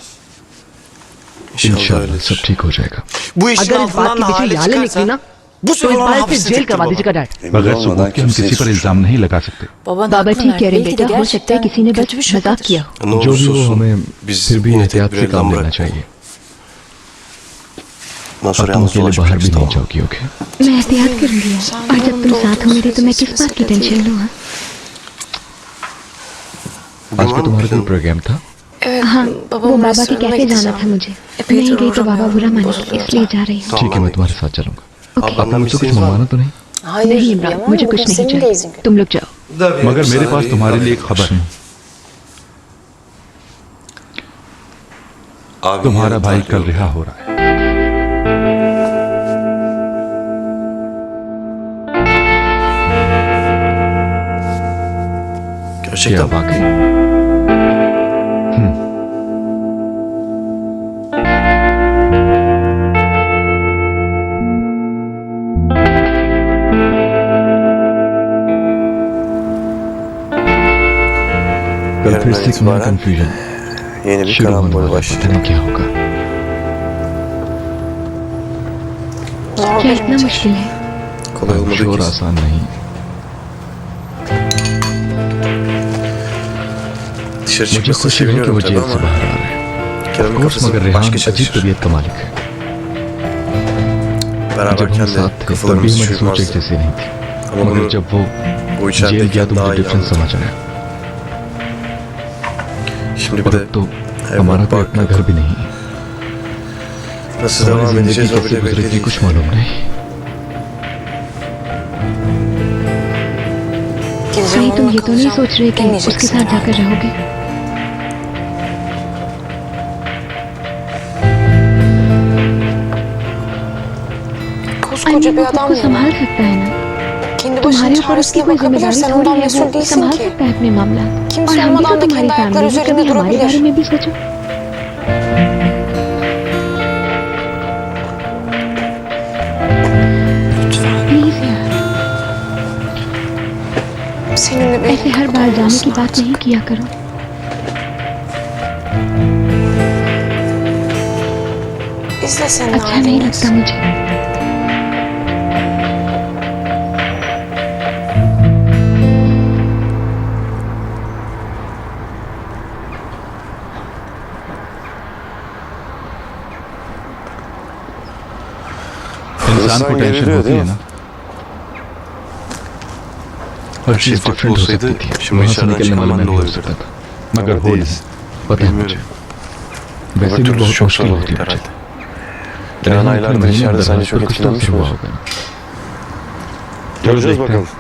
İnşallah इंशाल्लाह öyledir. सब ठीक हो जाएगा। Bu işin अगर इस बात altından के da पीछे hale याले निकली çıkarsa ना bu तो sefer इस ona बात से hapis जेल tıktır करवा baba. दीजिएगा डैड। बगैर सबूत के हम किसी पर इल्जाम नहीं लगा सकते। बाबा ठीक कह रहे बेटा, हो सकता है किसी ने बस मजाक किया हो। Ne जो olursa भी हो olsun हमें biz फिर भी yine एहतियात tedbir से elden काम लेना bırakmayalım. चाहिए। Bundan sonra अब तुम yalnız अकेले बाहर भी dolaşmayacaksın, नहीं tamam mı? जाओगी, ओके? मैं एहतियात करूंगी और जब तुम साथ हो मेरे तो मैं किस बात की टेंशन लूँ? हाँ? आज का तुम्हारा कोई प्रोग्राम था? हाँ, वो बाबा के कैफे जाना था मुझे। नहीं गई तो बाबा बुरा मानेंगे, इसलिए जा रही हूँ। ठीक है, मैं तुम्हारे साथ चलूंगा। अपना मुझसे कुछ मंगवाना तो नहीं? नहीं इमरान, मुझे कुछ नहीं चाहिए, तुम लोग जाओ। मगर मेरे पास तुम्हारे लिए एक खबर है। Abin तुम्हारा yarın भाई tahliye कल oldu. रिहा हो रहा है। क्या Gerçekten mi? वाकई? कल फिर से एक नया कंफ्यूजन Yeni bir शुरू होने karambol वाला है, पता başlayacak. नहीं क्या होगा। क्या इतना मुश्किल है? Kolay olmadı और ki. आसान नहीं। Dışarı मुझे çıkmasını खुशी है कि seviniyorum वो tabii जेल से ama बाहर आ रहा है। Kerem'in कोर्स kafası मगर रेहान başka अजीब çalışır. तबीयत का मालिक है। जब हम Beraberken de साथ थे तब भी kafalarımız हमारी सोच एक şişmezdi. जैसी नहीं थी। Ama मगर bunu जब वो o जेल गया içerideyken तो daha मुझे iyi डिफरेंस anladım. समझ आया। Şimdi bir और de अब तो हमारा कोई अपना घर भी नहीं है। nasıl हमारी devam जिंदगी edeceğiz o कैसे bile belli गुजरेगी değil. कुछ मालूम नहीं। कहीं तुम ये तो नहीं सोच रहे कि उसके साथ जाकर रहोगे? Koskoca bir adam को ya. संभाल सकता है ना? Kendi तुम्हारे başının ऊपर उसकी çaresine कोई जिम्मेदारी bakabilirsen थोड़ी ondan है, mesul वो değilsin संभाल ki. सकता है अपने मामला। Kimse और हम भी olmadan तो da तुम्हारी kendi ayakları फैमिली हैं, üzerinde कभी हमारे durabilir. बारे में भी सोचो। प्लीज यार, Seninle bir ऐसे हर बार जाने की बात नहीं किया करो। Biz de senin अच्छा नहीं aileyiz. लगता मुझे। इंसान को टेंशन geriliyor होती değil है mi? ना। हर şey चीज farklı डिफरेंट हो olsaydı, सकती थी। şimdi वहाँ से dışarıdan निकलने वाला çıkan मैं ben de नहीं हो olabilirdim. सकता था, मगर Ama हो değiliz. नहीं। पता है मुझे। वैसे भी Öbür बहुत türlüsü çok मुश्किल zor होती olurdu है मुझे। herhalde. Kenan रेहान aylardır महीने içeride अंदर sence हाथ çok पर कुछ तो etkilenmiş असर हुआ midir? होगा। Göreceğiz देखते bakalım. हैं।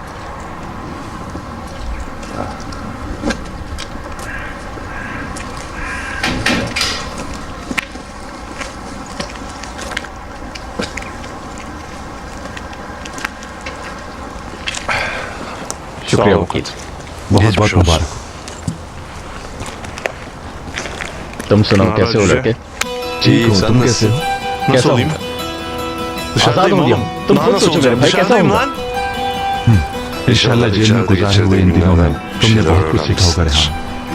शुक्रिया वकील, बहुत बहुत मुबारक। तुम सुनाओ कैसे हो लड़के? ठीक हो, तुम कैसे हो? कैसा olayım? हूँ? आजाद हो गया हूँ। तुम खुद सोचो मेरे भाई, कैसा हूँ? इंशाल्लाह जेल में गुजारे हुए इन दिनों में तुमने बहुत कुछ सीखा होगा रेहान।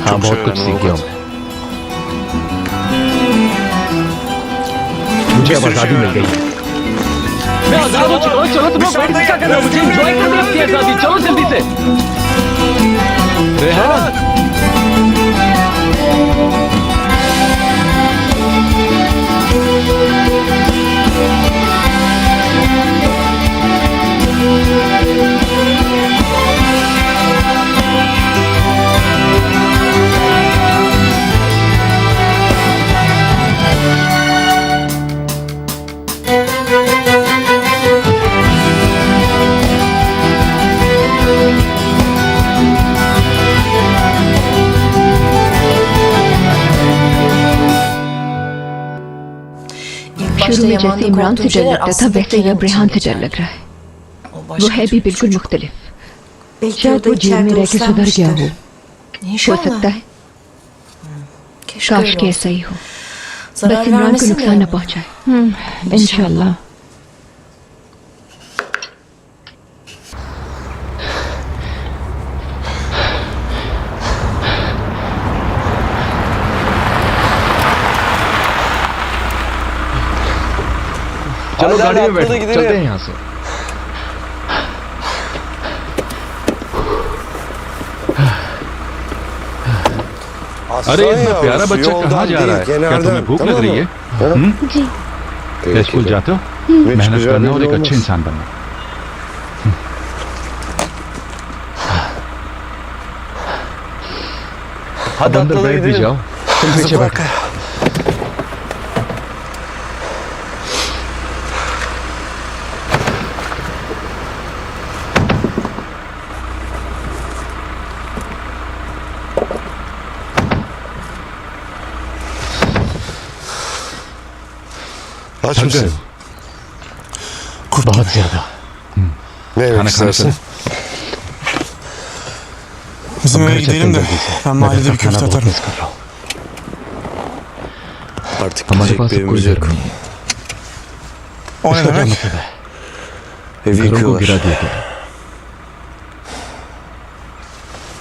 हाँ, बहुत कुछ सीख गया हूँ। मुझे अब आजादी मिल गई है। मैं आजाद हो चुका हूँ। चलो तुम लोग वेट क्या कर रहे हो? मुझे एंजॉय करने अपनी आजादी। चलो जल्दी से। रेहान, शुरू में जैसे इमरान से डर लगता था वैसे ही अब रेहान से डर लग रहा है। वो है भी बिल्कुल मुख्तलिफ। शायद वो जेल में रह के सुधर गया हो सकता है। काश कि ऐसा ही हो, बस इमरान को नुकसान न पहुंचाए। इंशाल्लाह। चलो गाड़ी में बैठो, चलते हैं यहाँ से। अरे इतना प्यारा बच्चा कहाँ जा रहा है? क्या तुम्हें भूख लग रही है? जी क्या स्कूल जाते हो? मेहनत करना और एक अच्छे इंसान बनना। अब अंदर बैठ भी जाओ, तुम पीछे बैठो। Aç mısın? बहुत ज्यादा। Ne yemek istersin? Bizim eve gidelim de ben mahallede bir köfte atarım. Artık हमारे gidecek पास bir कोई evimiz घर yok. नहीं है। O ne इसका क्या demek? मतलब है? Evi घरों को गिरा yıkıyorlar. दिया गया।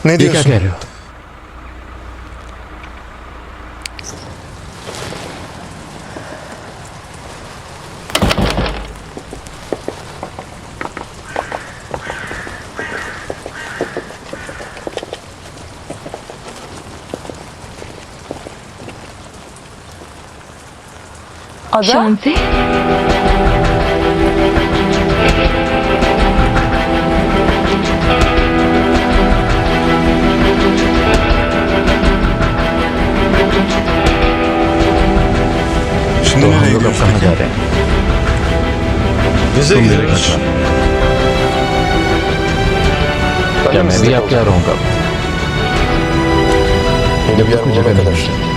Ne ये क्या diyorsun? कह रहे हो? शान से Şimdi तो हम nereye लोग अब gidiyorsun? कहाँ जा रहे हैं? Bize तुम मेरे gidiyoruz. घर क्या मैं भी आपके यहाँ रहूंगा? Yeni bir yer कोई bulana जगह नहीं kadar. मिल सकती।